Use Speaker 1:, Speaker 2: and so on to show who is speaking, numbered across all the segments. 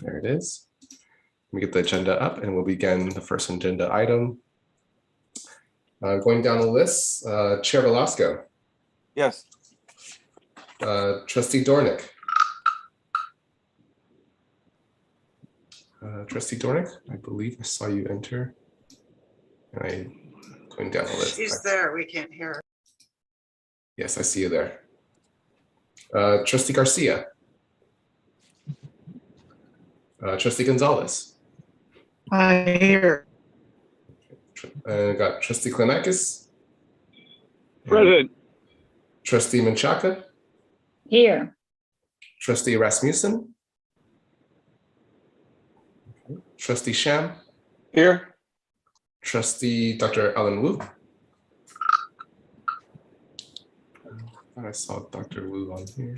Speaker 1: There it is. Let me get the agenda up and we'll begin the first agenda item. Going down the list, Chair Velasco.
Speaker 2: Yes.
Speaker 1: Trustee Dornick. Trustee Dornick, I believe I saw you enter. And going down the list.
Speaker 3: She's there, we can't hear her.
Speaker 1: Yes, I see you there. Trustee Garcia. Trustee Gonzalez.
Speaker 3: I hear.
Speaker 1: Got Trustee Klinakis.
Speaker 4: Present.
Speaker 1: Trustee Menchaca.
Speaker 5: Here.
Speaker 1: Trustee Rasmussen. Trustee Sham.
Speaker 2: Here.
Speaker 1: Trustee Dr. Alan Wu. I thought I saw Dr. Wu on here.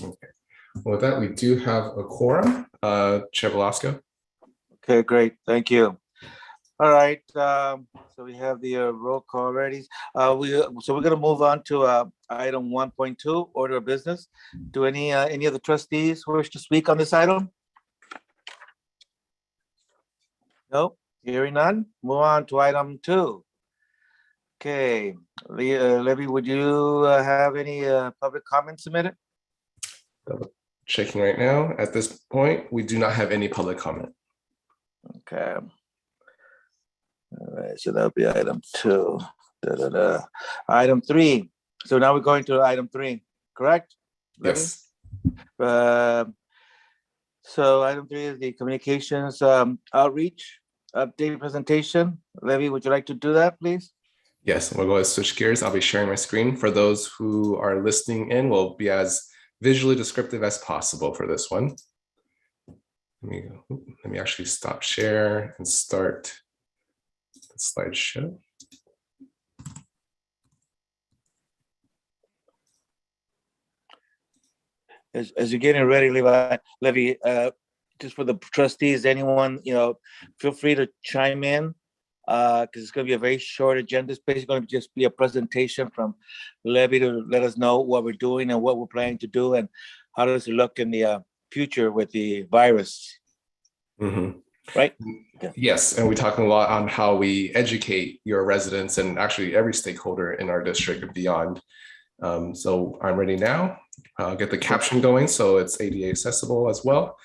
Speaker 1: Okay. Well, with that, we do have a quorum. Chair Velasco.
Speaker 2: Okay, great. Thank you. All right. So we have the roll call already. So we're going to move on to item 1.2, order of business. Do any of the trustees wish to speak on this item? No, hearing none. Move on to item 2. Okay, Levy, would you have any public comments submitted?
Speaker 1: Checking right now. At this point, we do not have any public comment.
Speaker 2: Okay. All right, so that'll be item 2. Item 3. So now we're going to item 3, correct? Levy?
Speaker 1: Yes.
Speaker 2: So item 3 is the communications outreach update presentation. Levy, would you like to do that, please?
Speaker 1: Yes, we'll go ahead and switch gears. I'll be sharing my screen. For those who are listening in, we'll be as visually descriptive as possible for this one. Let me actually stop share and start the slideshow.
Speaker 2: As you're getting ready, Levy, just for the trustees, anyone, feel free to chime in because it's going to be a very short agenda. It's basically going to just be a presentation from Levy to let us know what we're doing and what we're planning to do and how does it look in the future with the virus.
Speaker 1: Mm-hmm.
Speaker 2: Right?
Speaker 1: Yes, and we're talking a lot on how we educate your residents and actually every stakeholder in our district and beyond. So I'm ready now. I'll get the caption going so it's ADA accessible as well.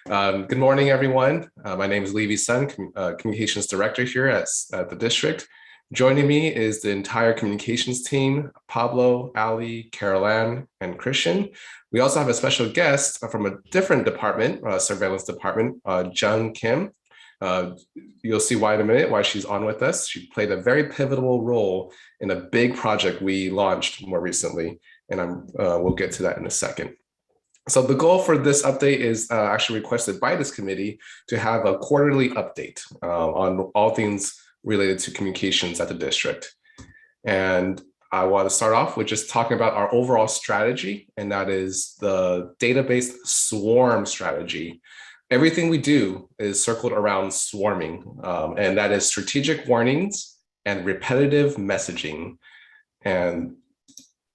Speaker 1: Good morning, everyone. My name is Levy Sun, Communications Director here at the district. Joining me is the entire communications team, Pablo, Ali, Carol-Ann, and Christian. We also have a special guest from a different department, surveillance department, Jung Kim. You'll see why in a minute, why she's on with us. She played a very pivotal role in a big project we launched more recently, and we'll get to that in a second. So the goal for this update is actually requested by this committee to have a quarterly update on all things related to communications at the district. And I want to start off with just talking about our overall strategy, and that is the database swarm strategy. Everything we do is circled around swarming, and that is strategic warnings and repetitive messaging. And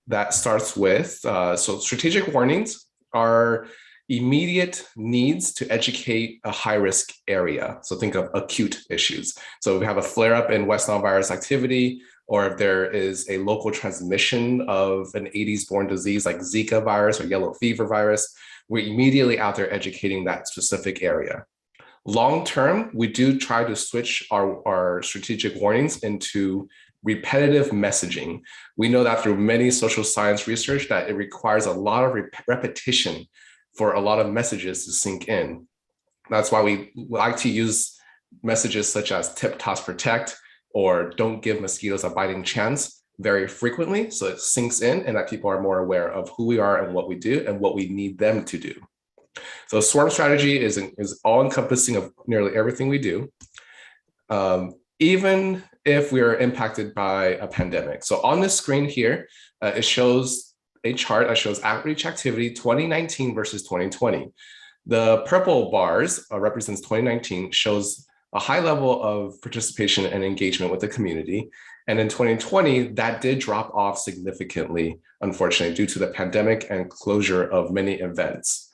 Speaker 1: that starts with, so strategic warnings are immediate needs to educate a high-risk area. So think of acute issues. So if we have a flare-up in West Nile virus activity, or if there is a local transmission of an 80s-born disease like Zika virus or yellow fever virus, we're immediately out there educating that specific area. Long-term, we do try to switch our strategic warnings into repetitive messaging. We know that through many social science research that it requires a lot of repetition for a lot of messages to sink in. That's why we like to use messages such as tip, toss, protect, or don't give mosquitoes a biting chance very frequently, so it sinks in and that people are more aware of who we are and what we do and what we need them to do. So swarm strategy is all encompassing of nearly everything we do, even if we are impacted by a pandemic. So on this screen here, it shows a chart that shows outreach activity 2019 versus 2020. The purple bars represents 2019, shows a high level of participation and engagement with the community. And in 2020, that did drop off significantly, unfortunately, due to the pandemic and closure of many events.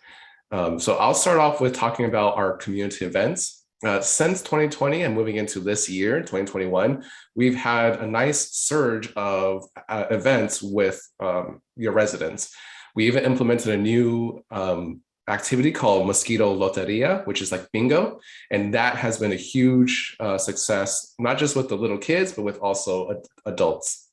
Speaker 1: So I'll start off with talking about our community events. Since 2020 and moving into this year, 2021, we've had a nice surge of events with your residents. We even implemented a new activity called Mosquito Loteria, which is like bingo. And that has been a huge success, not just with the little kids, but with also adults.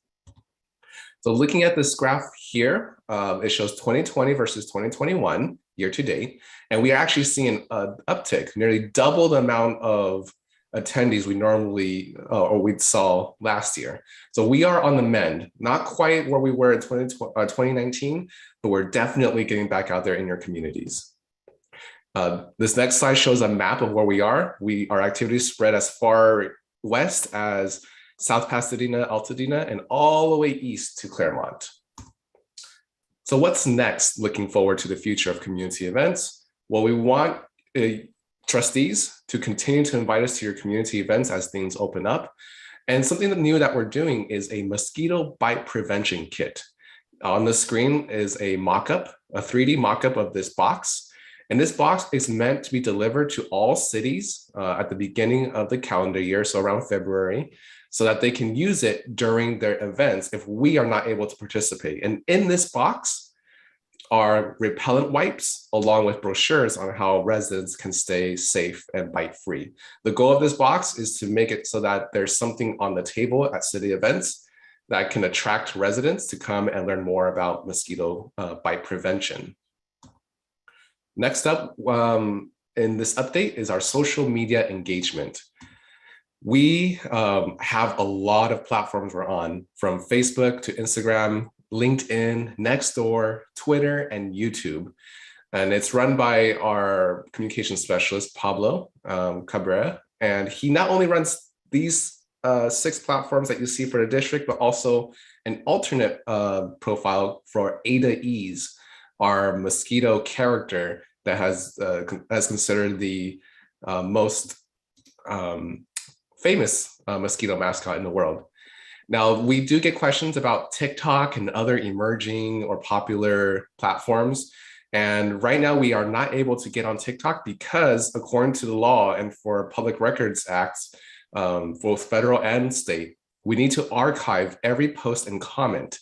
Speaker 1: So looking at this graph here, it shows 2020 versus 2021 year to date. And we are actually seeing an uptick, nearly double the amount of attendees we normally or we saw last year. So we are on the mend, not quite where we were in 2019, but we're definitely getting back out there in your communities. This next slide shows a map of where we are. Our activities spread as far west as South Pasadena, Altadena, and all the way east to Claremont. So what's next, looking forward to the future of community events? Well, we want trustees to continue to invite us to your community events as things open up. And something new that we're doing is a mosquito bite prevention kit. On the screen is a mock-up, a 3D mock-up of this box. And this box is meant to be delivered to all cities at the beginning of the calendar year, so around February, so that they can use it during their events if we are not able to participate. And in this box are repellent wipes, along with brochures on how residents can stay safe and bite-free. The goal of this box is to make it so that there's something on the table at city events that can attract residents to come and learn more about mosquito bite prevention. Next up in this update is our social media engagement. We have a lot of platforms we're on, from Facebook to Instagram, LinkedIn, Nextdoor, Twitter, and YouTube. And it's run by our communication specialist, Pablo Cabrera. And he not only runs these 6 platforms that you see for the district, but also an alternate profile for Ada Ease, our mosquito character that has considered the most famous mosquito mascot in the world. Now, we do get questions about TikTok and other emerging or popular platforms. And right now we are not able to get on TikTok because, according to the law and for Public Records Acts, both federal and state, we need to archive every post and comment.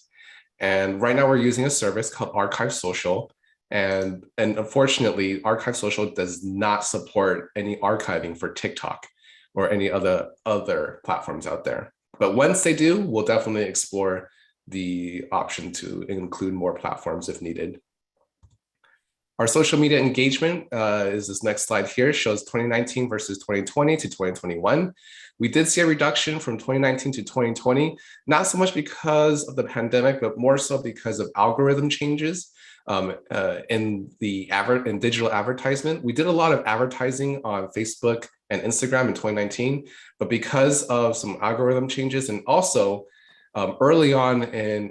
Speaker 1: And right now we're using a service called Archive Social. And unfortunately, Archive Social does not support any archiving for TikTok or any other platforms out there. But once they do, we'll definitely explore the option to include more platforms if needed. Our social media engagement is this next slide here, shows 2019 versus 2020 to 2021. We did see a reduction from 2019 to 2020, not so much because of the pandemic, but more so because of algorithm changes in digital advertisement. We did a lot of advertising on Facebook and Instagram in 2019, but because of some algorithm changes and also early on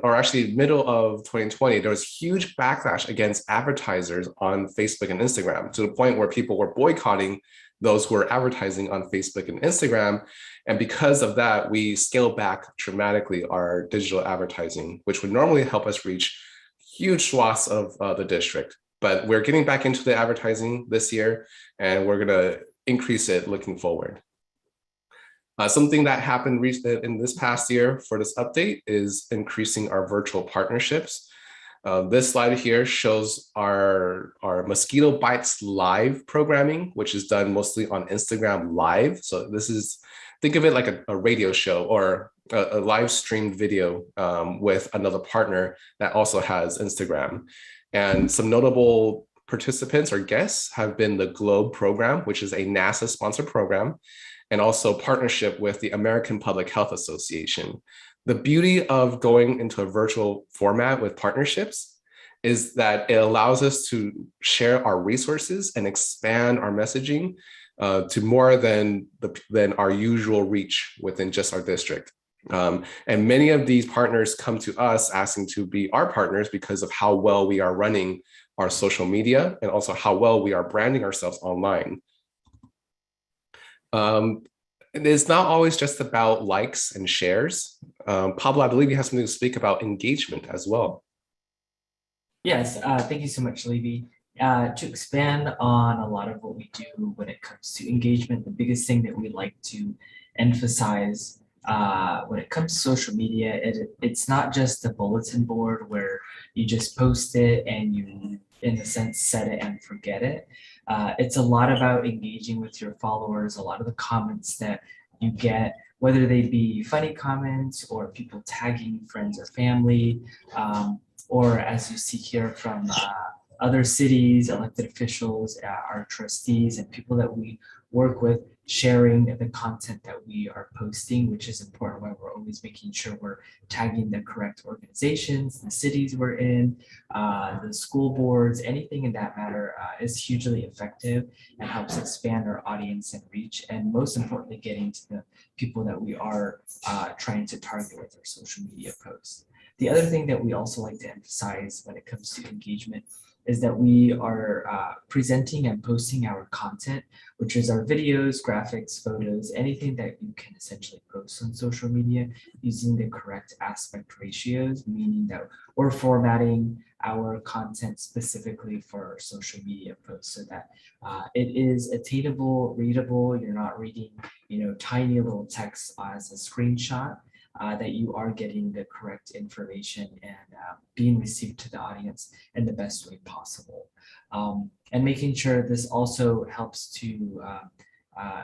Speaker 1: or actually middle of 2020, there was huge backlash against advertisers on Facebook and Instagram, to the point where people were boycotting those who were advertising on Facebook and Instagram. And because of that, we scaled back dramatically our digital advertising, which would normally help us reach huge swaths of the district. But we're getting back into the advertising this year, and we're gonna increase it looking forward. Something that happened in this past year for this update is increasing our virtual partnerships. This slide here shows our Mosquito Bites live programming, which is done mostly on Instagram Live. So this is, think of it like a radio show or a live streamed video with another partner that also has Instagram. And some notable participants or guests have been the GLOBE program, which is a NASA sponsored program, and also partnership with the American Public Health Association. The beauty of going into a virtual format with partnerships is that it allows us to share our resources and expand our messaging to more than our usual reach within just our district. And many of these partners come to us asking to be our partners because of how well we are running our social media and also how well we are branding ourselves online. And it's not always just about likes and shares. Pablo, I believe you have something to speak about engagement as well.
Speaker 5: Yes, thank you so much, Levy. To expand on a lot of what we do when it comes to engagement, the biggest thing that we like to emphasize when it comes to social media, it's not just a bulletin board where you just post it and you, in a sense, set it and forget it. It's a lot about engaging with your followers, a lot of the comments that you get, whether they be funny comments or people tagging friends or family, or as you see here from other cities, elected officials, our trustees, and people that we work with, sharing the content that we are posting, which is important why we're always making sure we're tagging the correct organizations, the cities we're in, the school boards, anything in that matter is hugely effective and helps expand our audience and reach, and most importantly, getting to the people that we are trying to target with our social media posts. The other thing that we also like to emphasize when it comes to engagement is that we are presenting and posting our content, which is our videos, graphics, photos, anything that you can essentially post on social media using the correct aspect ratios, meaning that we're formatting our content specifically for our social media posts so that it is attainable, readable. You're not reading, tiny little text as a screenshot. That you are getting the correct information and being received to the audience in the best way possible. And making sure this also helps to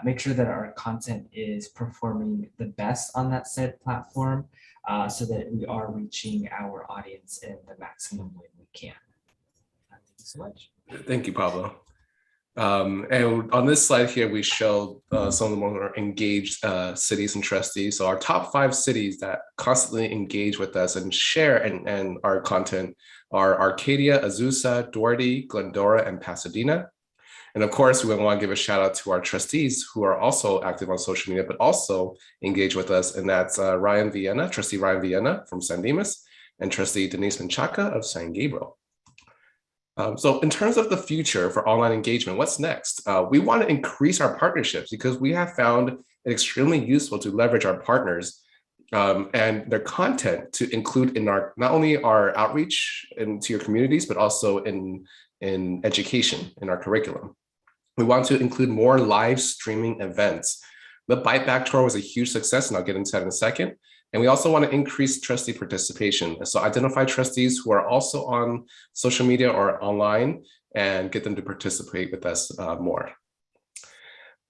Speaker 5: make sure that our content is performing the best on that said platform so that we are reaching our audience in the maximum way we can. Thank you so much.
Speaker 1: Thank you, Pablo. And on this slide here, we show some of the more engaged cities and trustees. So our top 5 cities that constantly engage with us and share and our content are Arcadia, Azusa, Doherty, Glendora, and Pasadena. And of course, we want to give a shout out to our trustees who are also active on social media, but also engage with us. And that's Trustee Ryan Vienna from San Dimas, and Trustee Denise Menchaca of San Gabriel. So in terms of the future for online engagement, what's next? We want to increase our partnerships because we have found it extremely useful to leverage our partners and their content to include in our not only our outreach into your communities, but also in education, in our curriculum. We want to include more live streaming events. The Bite Back Tour was a huge success, and I'll get into that in a second. And we also want to increase trustee participation. So identify trustees who are also on social media or online and get them to participate with us more.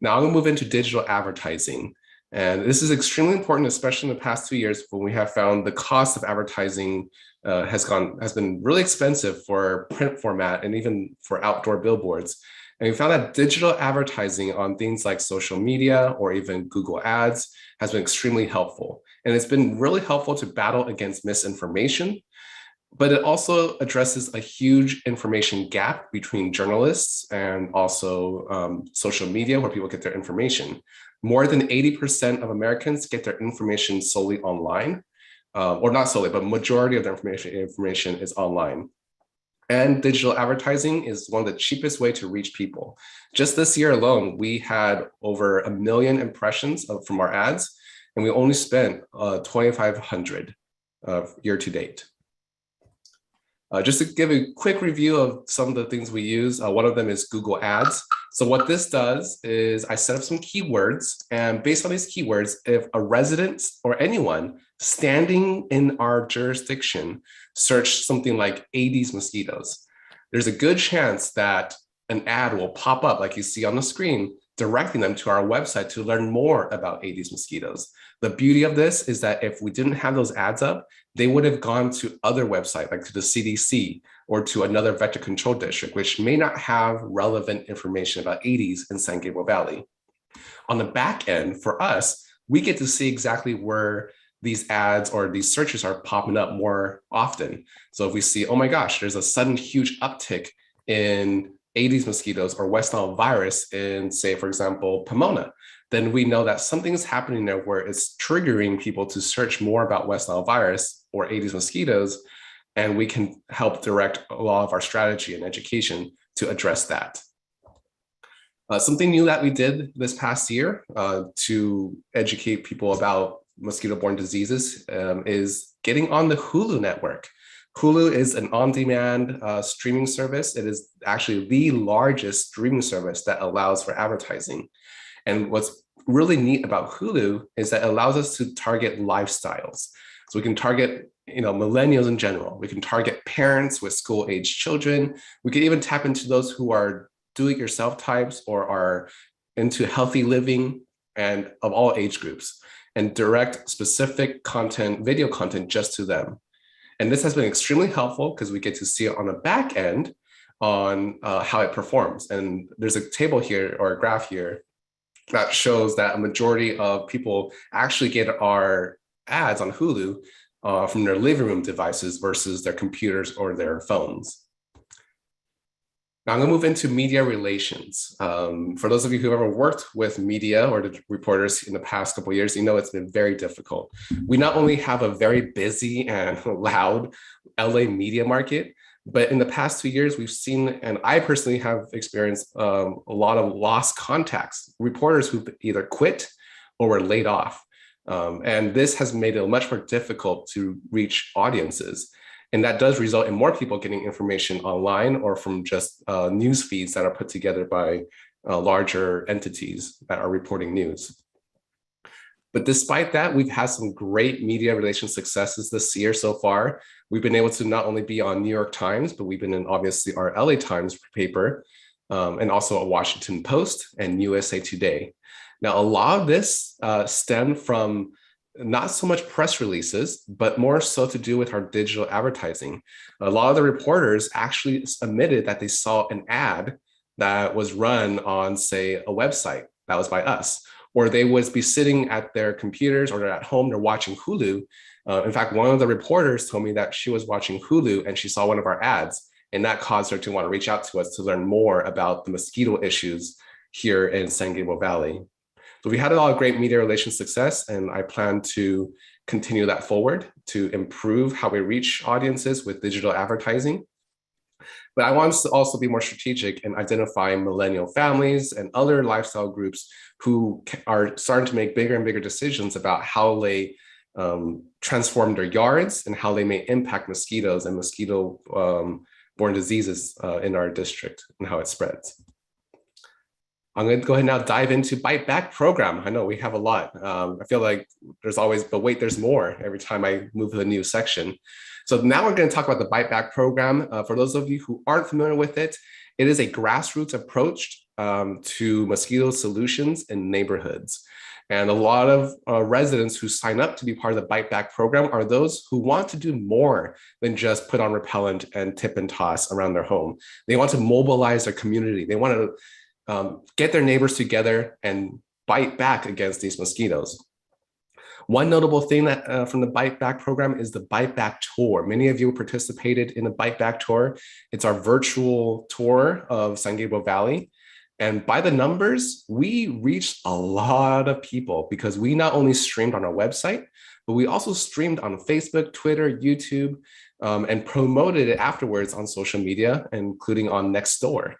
Speaker 1: Now I'm going to move into digital advertising. And this is extremely important, especially in the past 2 years when we have found the cost of advertising has been really expensive for print format and even for outdoor billboards. And we found that digital advertising on things like social media or even Google Ads has been extremely helpful. And it's been really helpful to battle against misinformation, but it also addresses a huge information gap between journalists and also social media where people get their information. More than 80% of Americans get their information solely online, or not solely, but majority of their information is online. And digital advertising is one of the cheapest way to reach people. Just this year alone, we had over 1 million impressions from our ads, and we only spent 2,500 year to date. Just to give a quick review of some of the things we use, one of them is Google Ads. So what this does is I set up some keywords, and based on these keywords, if a resident or anyone standing in our jurisdiction search something like Aedes mosquitoes, there's a good chance that an ad will pop up like you see on the screen, directing them to our website to learn more about Aedes mosquitoes. The beauty of this is that if we didn't have those ads up, they would have gone to other websites, like to the CDC or to another vector control district, which may not have relevant information about Aedes in San Gabriel Valley. On the back end, for us, we get to see exactly where these ads or these searches are popping up more often. So if we see, oh my gosh, there's a sudden huge uptick in Aedes mosquitoes or West Nile virus in, say, for example, Pomona, then we know that something is happening there where it's triggering people to search more about West Nile virus or Aedes mosquitoes, and we can help direct a lot of our strategy and education to address that. Something new that we did this past year to educate people about mosquito-borne diseases is getting on the Hulu network. Hulu is an on-demand streaming service. It is actually the largest streaming service that allows for advertising. And what's really neat about Hulu is that it allows us to target lifestyles. So we can target, millennials in general. We can target parents with school-age children. We can even tap into those who are do-it-yourself types or are into healthy living and of all age groups, and direct specific content, video content just to them. And this has been extremely helpful because we get to see it on the back end on how it performs. And there's a table here or a graph here that shows that a majority of people actually get our ads on Hulu from their living room devices versus their computers or their phones. Now I'm going to move into media relations. For those of you who've ever worked with media or the reporters in the past couple of years, it's been very difficult. We not only have a very busy and loud LA media market, but in the past 2 years, we've seen, and I personally have experienced a lot of lost contacts, reporters who either quit or were laid off. And this has made it much more difficult to reach audiences. And that does result in more people getting information online or from just news feeds that are put together by larger entities that are reporting news. But despite that, we've had some great media relations successes this year so far. We've been able to not only be on New York Times, but we've been in obviously our LA Times paper and also a Washington Post and USA Today. Now, a lot of this stemmed from not so much press releases, but more so to do with our digital advertising. A lot of the reporters actually admitted that they saw an ad that was run on, say, a website that was by us, or they would be sitting at their computers or they're at home, they're watching Hulu. In fact, one of the reporters told me that she was watching Hulu and she saw one of our ads, and that caused her to want to reach out to us to learn more about the mosquito issues here in San Gabriel Valley. So we had a lot of great media relations success, and I plan to continue that forward to improve how we reach audiences with digital advertising. But I want us to also be more strategic in identifying millennial families and other lifestyle groups who are starting to make bigger and bigger decisions about how they transform their yards and how they may impact mosquitoes and mosquito-borne diseases in our district and how it spreads. I'm going to go ahead and now dive into Bite Back program. I know we have a lot. I feel like there's always, but wait, there's more every time I move to a new section. So now we're going to talk about the Bite Back program. For those of you who aren't familiar with it, it is a grassroots approach to mosquito solutions in neighborhoods. And a lot of residents who sign up to be part of the Bite Back program are those who want to do more than just put on repellent and tip and toss around their home. They want to mobilize their community. They want to get their neighbors together and bite back against these mosquitoes. One notable thing that from the Bite Back program is the Bite Back Tour. Many of you participated in the Bite Back Tour. It's our virtual tour of San Gabriel Valley. And by the numbers, we reached a lot of people because we not only streamed on our website, but we also streamed on Facebook, Twitter, YouTube, and promoted it afterwards on social media, including on Nextdoor.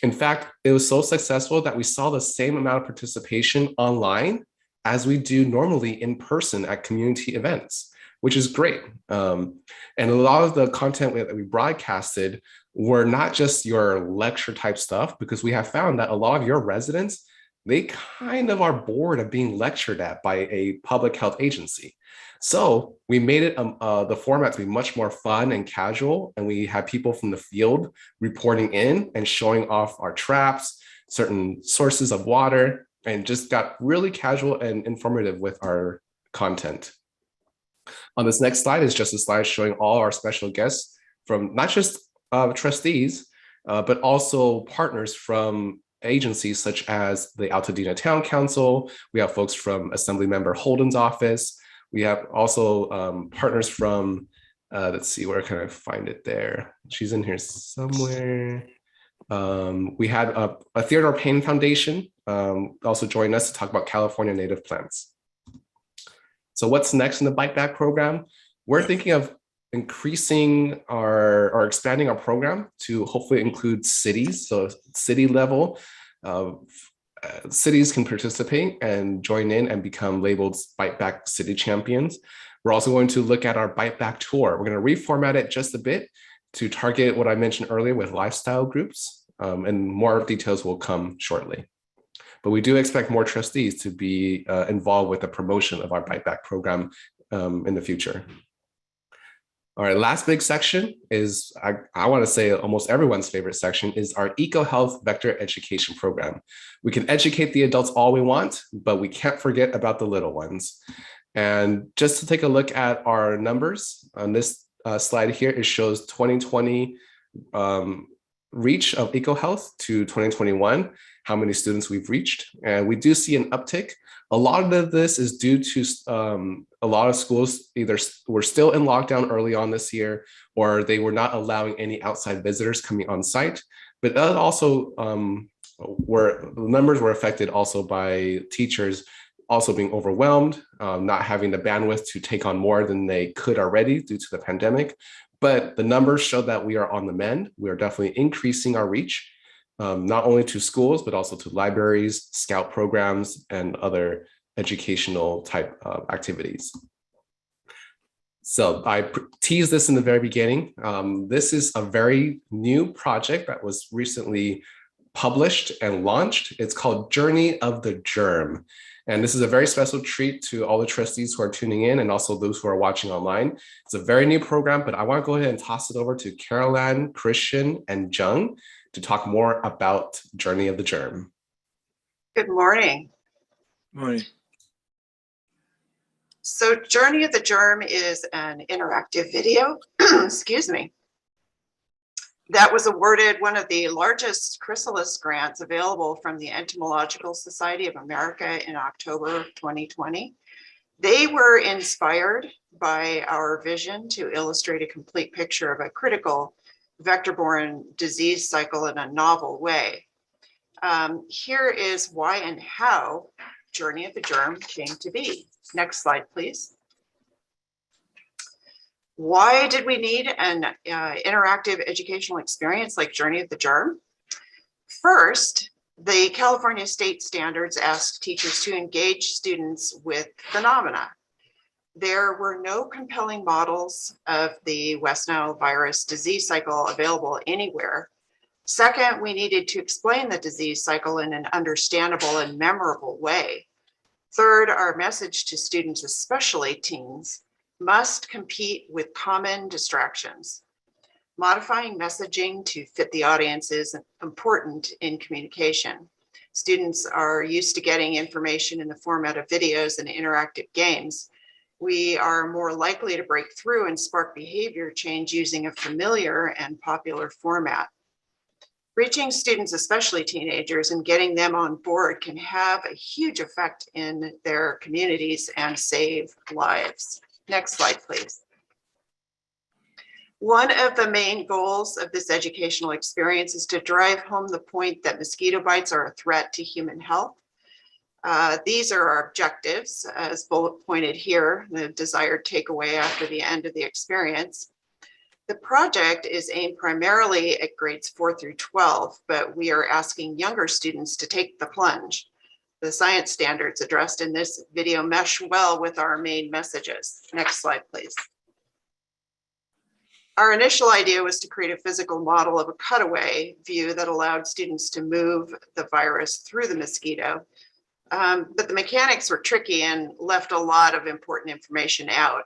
Speaker 1: In fact, it was so successful that we saw the same amount of participation online as we do normally in person at community events, which is great. And a lot of the content that we broadcasted were not just your lecture type stuff, because we have found that a lot of your residents, they kind of are bored of being lectured at by a public health agency. So we made it the format to be much more fun and casual. And we had people from the field reporting in and showing off our traps, certain sources of water, and just got really casual and informative with our content. On this next slide is just a slide showing all our special guests from not just trustees, but also partners from agencies such as the Altadena Town Council. We have folks from Assemblymember Holden's office. We have also partners from, let's see, where can I find it there? She's in here somewhere. We had a Theodore Payne Foundation also joined us to talk about California native plants. So what's next in the Bite Back program? We're thinking of increasing or expanding our program to hopefully include cities, so city level. cities can participate and join in and become labeled Bite Back City Champions. We're also going to look at our Bite Back Tour. We're going to reformat it just a bit to target what I mentioned earlier with lifestyle groups, and more details will come shortly. But we do expect more trustees to be involved with the promotion of our Bite Back program in the future. All right, last big section is, I want to say almost everyone's favorite section, is our EcoHealth Vector Education Program. We can educate the adults all we want, but we can't forget about the little ones. And just to take a look at our numbers on this slide here, it shows 2020 reach of EcoHealth to 2021, how many students we've reached. And we do see an uptick. A lot of this is due to a lot of schools either were still in lockdown early on this year, or they were not allowing any outside visitors coming on site. But that also the numbers were affected also by teachers also being overwhelmed, not having the bandwidth to take on more than they could already due to the pandemic. But the numbers show that we are on the mend. We are definitely increasing our reach, not only to schools, but also to libraries, scout programs, and other educational type activities. So I teased this in the very beginning. This is a very new project that was recently published and launched. It's called Journey of the Germ. And this is a very special treat to all the trustees who are tuning in and also those who are watching online. It's a very new program, but I want to go ahead and toss it over to Caroline, Christian, and Jung to talk more about Journey of the Germ.
Speaker 3: Good morning.
Speaker 2: Morning.
Speaker 3: So Journey of the Germ is an interactive video, excuse me, that was awarded one of the largest chrysalis grants available from the Entomological Society of America in October 2020. They were inspired by our vision to illustrate a complete picture of a critical vector-borne disease cycle in a novel way. Here is why and how Journey of the Germ came to be. Next slide, please. Why did we need an interactive educational experience like Journey of the Germ? First, the California state standards ask teachers to engage students with phenomena. There were no compelling models of the West Nile virus disease cycle available anywhere. Second, we needed to explain the disease cycle in an understandable and memorable way. Third, our message to students, especially teens, must compete with common distractions. Modifying messaging to fit the audience is important in communication. Students are used to getting information in the format of videos and interactive games. We are more likely to break through and spark behavior change using a familiar and popular format. Reaching students, especially teenagers, and getting them on board can have a huge effect in their communities and save lives. Next slide, please. One of the main goals of this educational experience is to drive home the point that mosquito bites are a threat to human health. These are our objectives, as bullet pointed here, the desired takeaway after the end of the experience. The project is aimed primarily at grades 4 through 12, but we are asking younger students to take the plunge. The science standards addressed in this video mesh well with our main messages. Next slide, please. Our initial idea was to create a physical model of a cutaway view that allowed students to move the virus through the mosquito. But the mechanics were tricky and left a lot of important information out.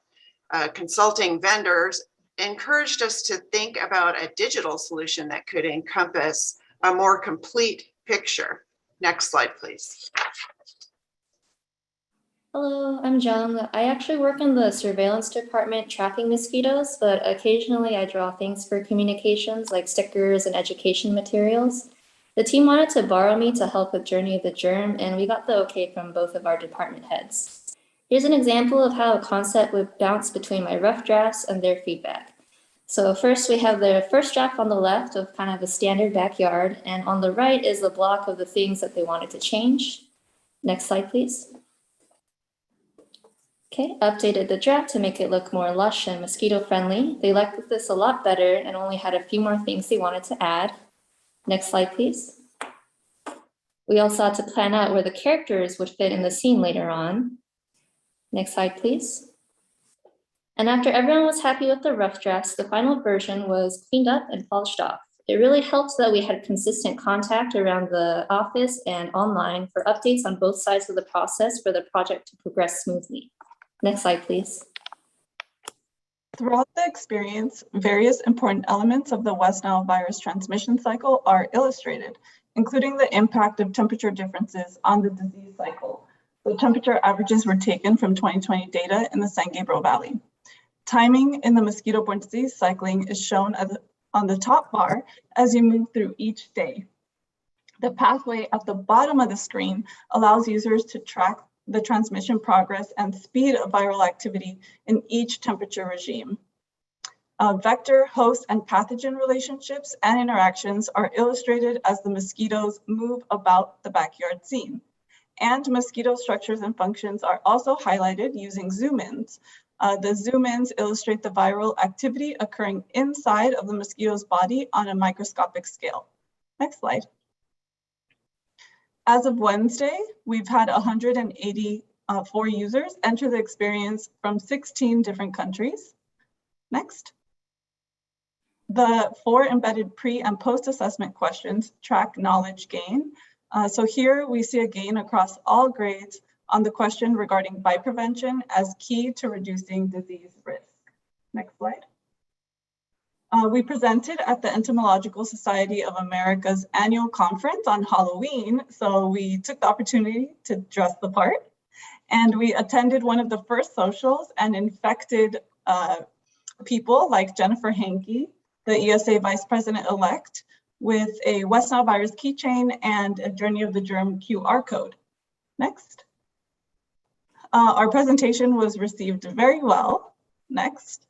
Speaker 3: Consulting vendors encouraged us to think about a digital solution that could encompass a more complete picture. Next slide, please.
Speaker 6: Hello, I'm Jung. I actually work in the surveillance department tracking mosquitoes, but occasionally I draw things for communications like stickers and education materials. The team wanted to borrow me to help with Journey of the Germ, and we got the okay from both of our department heads. Here's an example of how a concept would bounce between my rough drafts and their feedback. So first we have the first draft on the left of kind of a standard backyard, and on the right is the block of the things that they wanted to change. Next slide, please. Okay, updated the draft to make it look more lush and mosquito friendly. They liked this a lot better and only had a few more things they wanted to add. Next slide, please. We also had to plan out where the characters would fit in the scene later on. Next slide, please. And after everyone was happy with the rough drafts, the final version was cleaned up and polished off. It really helped that we had consistent contact around the office and online for updates on both sides of the process for the project to progress smoothly. Next slide, please.
Speaker 7: Throughout the experience, various important elements of the West Nile virus transmission cycle are illustrated, including the impact of temperature differences on the disease cycle. The temperature averages were taken from 2020 data in the San Gabriel Valley. Timing in the mosquito-borne disease cycling is shown on the top bar as you move through each day. The pathway at the bottom of the screen allows users to track the transmission progress and speed of viral activity in each temperature regime. Vector, host, and pathogen relationships and interactions are illustrated as the mosquitoes move about the backyard scene. And mosquito structures and functions are also highlighted using zoom-ins. The zoom-ins illustrate the viral activity occurring inside of the mosquito's body on a microscopic scale. Next slide. As of Wednesday, we've had 184 users enter the experience from 16 different countries. Next. The 4 embedded pre and post-assessment questions track knowledge gain. So here we see a gain across all grades on the question regarding bite prevention as key to reducing disease risk. Next slide. We presented at the Entomological Society of America's annual conference on Halloween, so we took the opportunity to dress the part. And we attended one of the first socials and infected people like Jennifer Hankey, the ESA Vice President-elect, with a West Nile virus keychain and a Journey of the Germ QR code. Next. Our presentation was received very well. Next.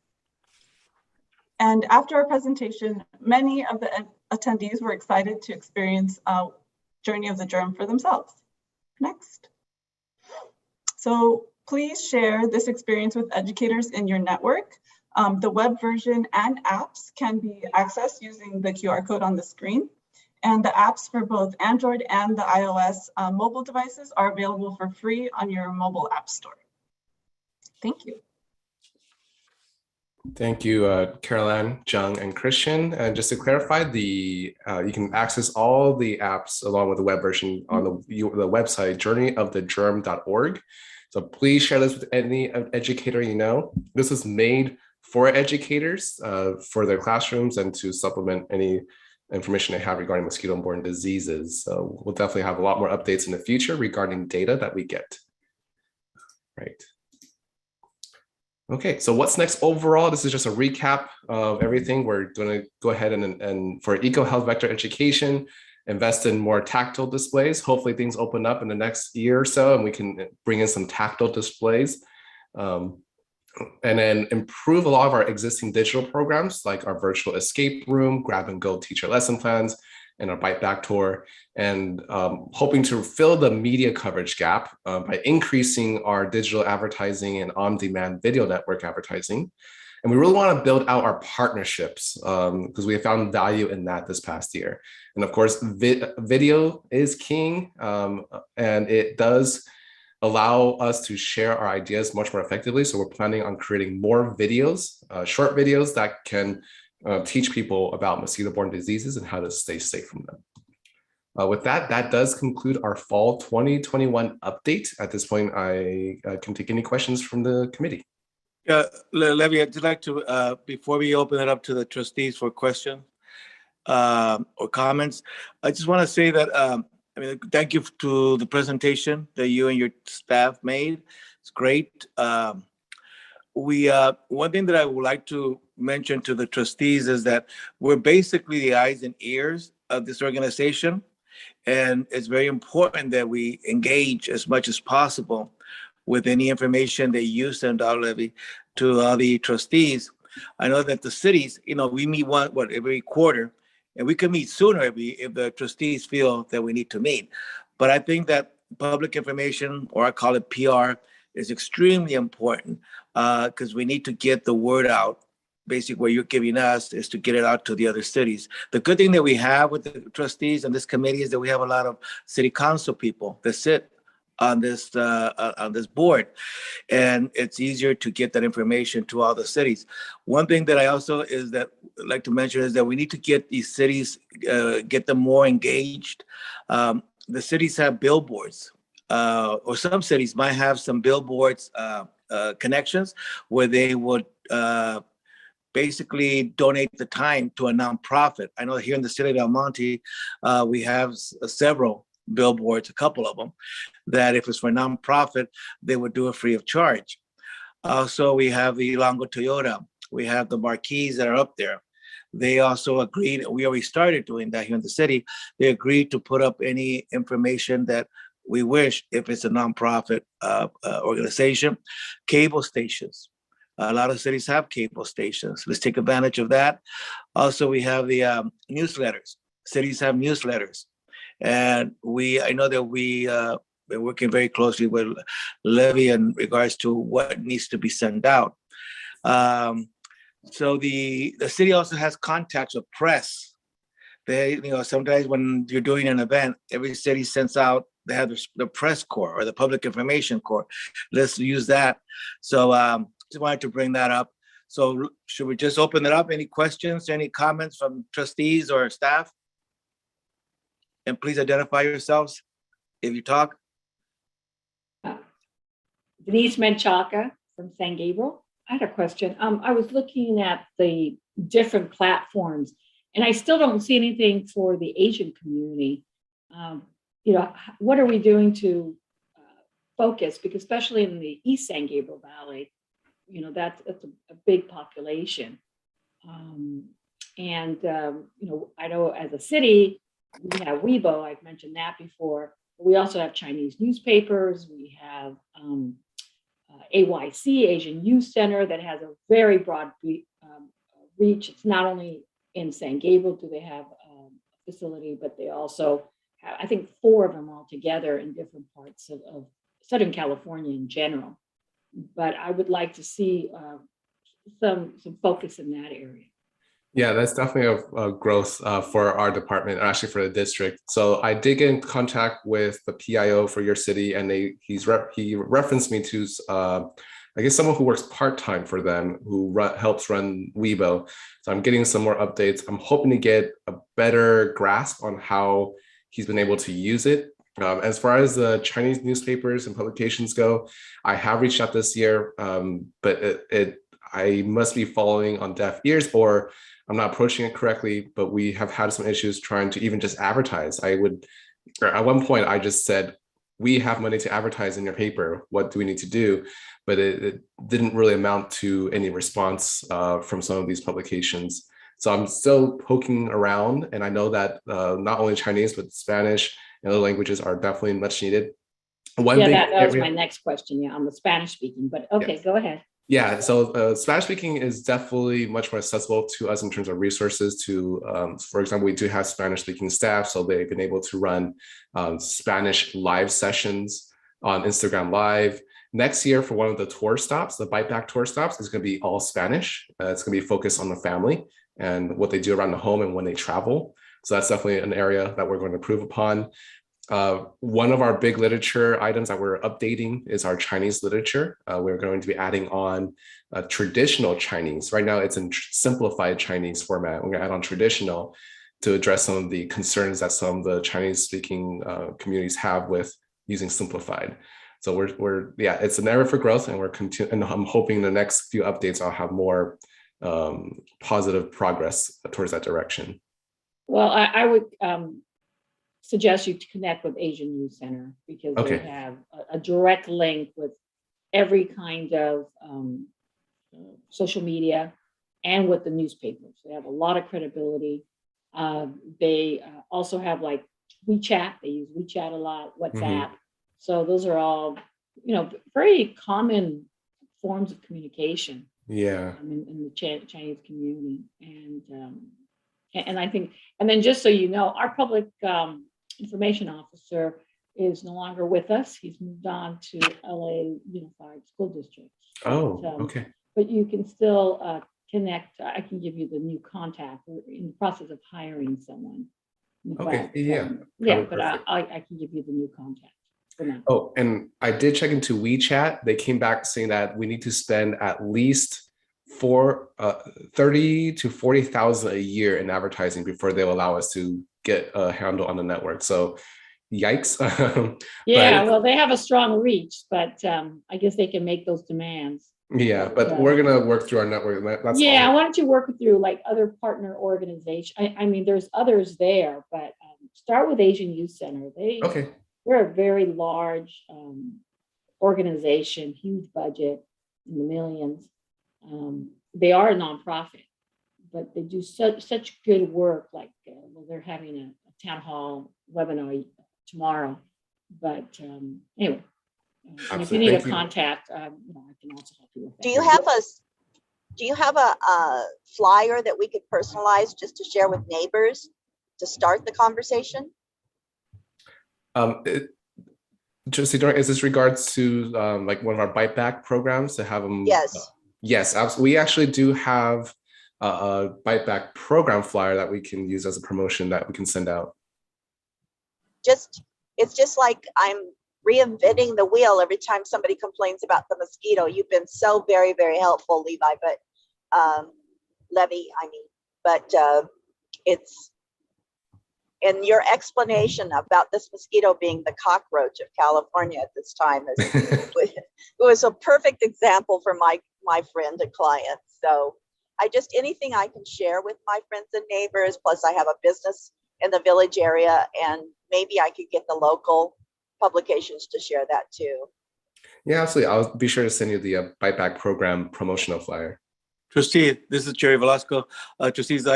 Speaker 7: And after our presentation, many of the attendees were excited to experience Journey of the Germ for themselves. Next. So please share this experience with educators in your network. The web version and apps can be accessed using the QR code on the screen. And the apps for both Android and the iOS mobile devices are available for free on your mobile app store. Thank you.
Speaker 1: Thank you, Caroline, Jung, and Christian. And just to clarify, you can access all the apps along with the web version on the website journeyofthegerm.org. So please share this with any educator you know. This is made for educators for their classrooms and to supplement any information they have regarding mosquito-borne diseases. So we'll definitely have a lot more updates in the future regarding data that we get. Right. Okay, so what's next overall? This is just a recap of everything. We're going to go ahead and for EcoHealth Vector Education, invest in more tactile displays. Hopefully things open up in the next year or so and we can bring in some tactile displays. And then improve a lot of our existing digital programs like our virtual escape room, grab and go teacher lesson plans, and our Bite Back tour, and hoping to fill the media coverage gap by increasing our digital advertising and on-demand video network advertising. And we really want to build out our partnerships because we have found value in that this past year. And of course, video is king, and it does allow us to share our ideas much more effectively. So we're planning on creating more videos, short videos that can teach people about mosquito-borne diseases and how to stay safe from them. With that, that does conclude our fall 2021 update. At this point, I can take any questions from the committee.
Speaker 2: Yeah, Levy, I'd just like to, before we open it up to the trustees for questions or comments, I just want to say that thank you to the presentation that you and your staff made. It's great. One thing that I would like to mention to the trustees is that we're basically the eyes and ears of this organization. And it's very important that we engage as much as possible with any information that you send out, Levy, to all the trustees. I know that the cities, we meet every quarter. And we can meet sooner if the trustees feel that we need to meet. But I think that public information, or I call it PR, is extremely important because we need to get the word out basically what you're giving us is to get it out to the other cities. The good thing that we have with the trustees and this committee is that we have a lot of city council people that sit on this board, and it's easier to get that information to all the cities. One thing that I also like to mention is that we need to get these cities, get them more engaged. The cities have billboards, or some cities might have some billboards connections where they would basically donate the time to a nonprofit. I know here in the city of Del Monte, we have several billboards, a couple of them, that if it's for a nonprofit, they would do it free of charge. Also, we have the Longo Toyota. We have the marquees that are up there. They also agreed, we already started doing that here in the city. They agreed to put up any information that we wish if it's a nonprofit organization. Cable stations. A lot of cities have cable stations. Let's take advantage of that. Also, we have the newsletters. Cities have newsletters. And I know that we're working very closely with Levy in regards to what needs to be sent out. So the city also has contacts with press. They, sometimes when you're doing an event, every city sends out, they have the press corps or the public information corps. Let's use that. So just wanted to bring that up. So should we just open it up? Any questions, any comments from trustees or staff? And please identify yourselves if you talk.
Speaker 8: Denise Menchaca from San Gabriel. I had a question. I was looking at the different platforms, and I still don't see anything for the Asian community. What are we doing to focus? Because especially in the East San Gabriel Valley, that's a big population. I know as a city, we have Weibo, I've mentioned that before. We also have Chinese newspapers. We have AYC, Asian Youth Center, that has a very broad reach. It's not only in San Gabriel do they have a facility, but they also have, I think, 4 of them all together in different parts of Southern California in general. But I would like to see some focus in that area.
Speaker 1: Yeah, that's definitely a growth for our department, actually for the district. So I did get in contact with the PIO for your city, and he referenced me to, I guess, someone who works part-time for them, who helps run Weibo. So I'm getting some more updates. I'm hoping to get a better grasp on how he's been able to use it. As far as the Chinese newspapers and publications go, I have reached out this year, but I must be falling on deaf ears, or I'm not approaching it correctly, but we have had some issues trying to even just advertise. At one point, I just said, we have money to advertise in your paper. What do we need to do? But it didn't really amount to any response from some of these publications. So I'm still poking around, and I know that not only Chinese, but Spanish and other languages are definitely much needed.
Speaker 8: That was my next question. Yeah, on the Spanish speaking, but okay, yes. Go ahead.
Speaker 1: Yeah, so Spanish speaking is definitely much more accessible to us in terms of resources. For example, we do have Spanish speaking staff, so they've been able to run Spanish live sessions on Instagram Live. Next year, for one of the tour stops, the Bite Back tour stops, is going to be all Spanish. It's going to be focused on the family and what they do around the home and when they travel. So that's definitely an area that we're going to improve upon. One of our big literature items that we're updating is our Chinese literature. We're going to be adding on traditional Chinese. Right now, it's in simplified Chinese format. We're going to add on traditional to address some of the concerns that some of the Chinese-speaking communities have with using simplified. So it's an area for growth, and and I'm hoping the next few updates I'll have more positive progress towards that direction.
Speaker 8: Well, I would suggest you to connect with Asian Youth Center, because they have a direct link with every kind of social media and with the newspapers. They have a lot of credibility. They also have like WeChat. They use WeChat a lot, WhatsApp. Mm-hmm. So those are all, very common forms of communication.
Speaker 1: Yeah.
Speaker 8: In the Chinese community. And I think, and then just so you know, our public information officer is no longer with us. He's moved on to LA Unified School District.
Speaker 1: Oh, okay.
Speaker 8: But you can still connect. I can give you the new contact. We're in the process of hiring someone.
Speaker 1: Okay,
Speaker 8: But,
Speaker 1: yeah.
Speaker 8: yeah,
Speaker 1: Probably
Speaker 8: but
Speaker 1: perfect.
Speaker 8: I can give you the new contact for now.
Speaker 1: Oh, and I did check into WeChat. They came back saying that we need to spend at least 30 to 40,000 a year in advertising before they'll allow us to get a handle on the network. So yikes.
Speaker 8: Yeah, well, they have a strong reach, but I guess they can make those demands.
Speaker 1: Yeah, but we're gonna work through our network. That's
Speaker 8: yeah,
Speaker 1: all.
Speaker 8: why don't you work through like other partner organizations? I mean, there's others there, but start with Asian Youth Center.
Speaker 1: Okay.
Speaker 8: They're a very large organization, huge budget in the millions. They are a nonprofit, but they do such good work. Like well, they're having a town hall webinar tomorrow. But anyway, and if you need a contact, I can also help you with that.
Speaker 9: Do you have a flyer that we could personalize just to share with neighbors to start the conversation?
Speaker 1: Just is this regards to like one of our bite back programs to have them?
Speaker 9: Yes.
Speaker 1: Yes, absolutely. We actually do have a bite back program flyer that we can use as a promotion that we can send out.
Speaker 9: It's just like I'm reinventing the wheel every time somebody complains about the mosquito. You've been so very, very helpful, Levi, but Levy, I mean, but it's in your explanation about this mosquito being the cockroach of California at this time. It was a perfect example for my friend and client. So anything I can share with my friends and neighbors, plus I have a business in the village area, and maybe I could get the local publications to share that too.
Speaker 1: Yeah, absolutely. I'll be sure to send you the Bite Back program promotional flyer.
Speaker 2: Trustee, this is Jerry Velasco. Trustees,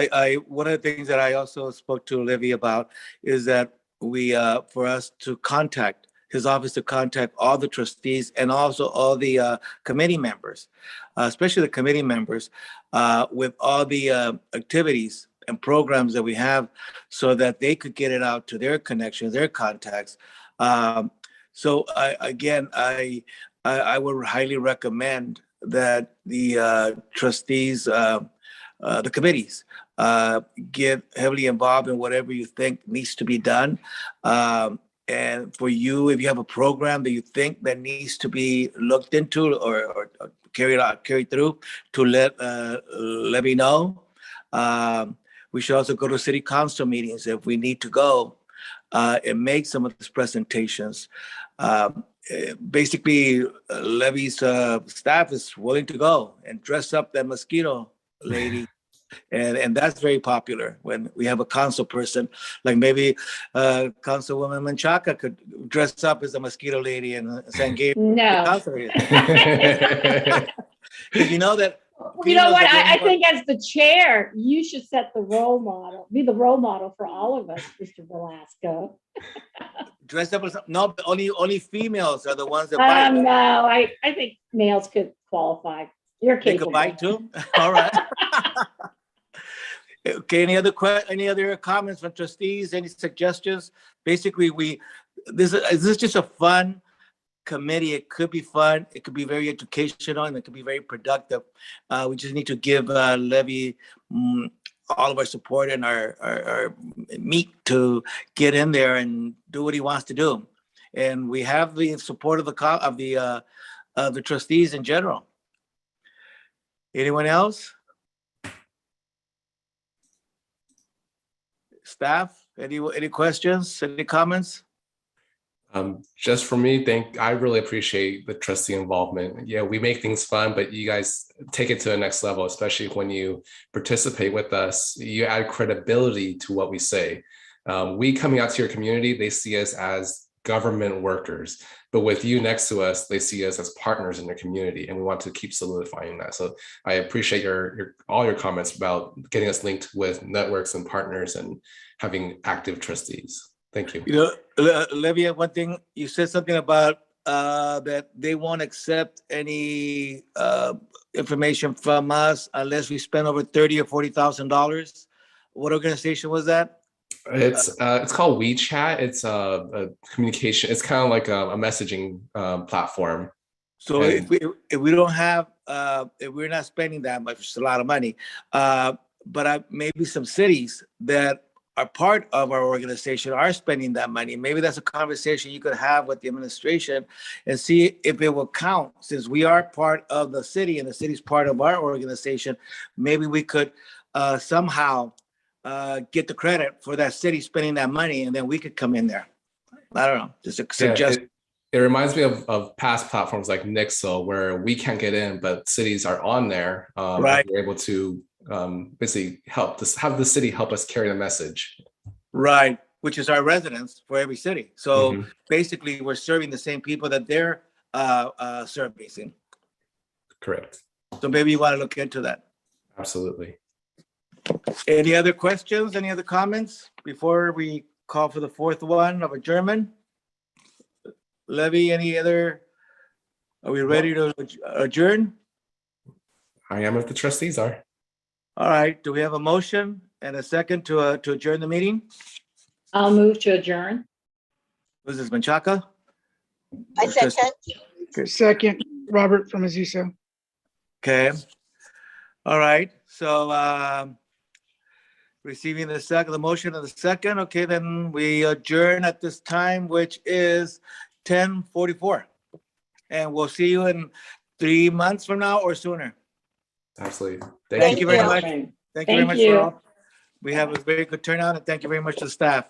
Speaker 2: one of the things that I also spoke to Levy about is that for us to contact his office, to contact all the trustees and also all the committee members, especially the committee members, with all the activities and programs that we have, so that they could get it out to their connections, their contacts. So I would highly recommend that the trustees, the committees, get heavily involved in whatever you think needs to be done. And for you, if you have a program that you think that needs to be looked into or carried through, to let me know. We should also go to city council meetings if we need to go and make some of these presentations. Basically, Levy's staff is willing to go and dress up that mosquito lady. And that's very popular when we have a council person, like maybe Councilwoman Menchaca could dress up as a mosquito lady and San Gabriel.
Speaker 8: No.
Speaker 2: Because you know that.
Speaker 8: You know what? I think as the chair, you should set the role model, be the role model for all of us, Mr. Velasco.
Speaker 2: Dress up as no, only females are the ones that bite.
Speaker 8: No, I think males could qualify. You're capable.
Speaker 2: They could bite too? All right. Okay, any other comments from trustees, any suggestions? Basically, this is just a fun committee. It could be fun, it could be very educational, and it could be very productive. We just need to give Levy all of our support and our meat to get in there and do what he wants to do. And we have the support of the trustees in general. Anyone else? Staff, any questions, any comments?
Speaker 1: Just for me, I really appreciate the trustee involvement. Yeah, we make things fun, but you guys take it to the next level, especially when you participate with us. You add credibility to what we say. We coming out to your community, they see us as government workers, but with you next to us, they see us as partners in the community, and we want to keep solidifying that. So I appreciate all your comments about getting us linked with networks and partners and having active trustees. Thank you.
Speaker 2: You know, Olivia, one thing, you said something about that they won't accept any information from us unless we spend over $30,000 or $40,000. What organization was that?
Speaker 1: It's called WeChat. It's a communication. It's kind of like a messaging platform.
Speaker 2: So
Speaker 1: And-
Speaker 2: if we don't have, if we're not spending that much, which is a lot of money, but maybe some cities that are part of our organization are spending that money. Maybe that's a conversation you could have with the administration and see if it will count. Since we are part of the city and the city's part of our organization, maybe we could somehow get the credit for that city spending that money, and then we could come in there. I don't know, just a suggestion.
Speaker 1: It reminds me of past platforms like Nixle, where we can't get in, but cities are on there.
Speaker 2: Right.
Speaker 1: We're able to basically have the city help us carry the message.
Speaker 2: Right, which is our residents for every city. So
Speaker 1: Mhm.
Speaker 2: basically, we're serving the same people that they're servicing.
Speaker 1: Correct.
Speaker 2: So maybe you want to look into that.
Speaker 1: Absolutely.
Speaker 2: Any other questions? Any other comments before we call for the fourth one of adjournment? Levy, any other? Are we ready to adjourn?
Speaker 1: I am if the trustees are.
Speaker 2: All right, do we have a motion and a second to adjourn the meeting?
Speaker 8: I'll move to adjourn.
Speaker 2: Was this Menchaca?
Speaker 9: I second.
Speaker 10: Second, Robert from Azizo.
Speaker 2: Okay. All right, so receiving the motion of the second, okay, then we adjourn at this time, which is 10:44. And we'll see you in 3 months from now or sooner.
Speaker 1: Absolutely.
Speaker 2: Thank you very
Speaker 9: you.
Speaker 2: much.
Speaker 8: Okay.
Speaker 2: Thank you very
Speaker 8: Thank
Speaker 2: much,
Speaker 8: you.
Speaker 2: all. We have a very good turnout, and thank you very much to the staff.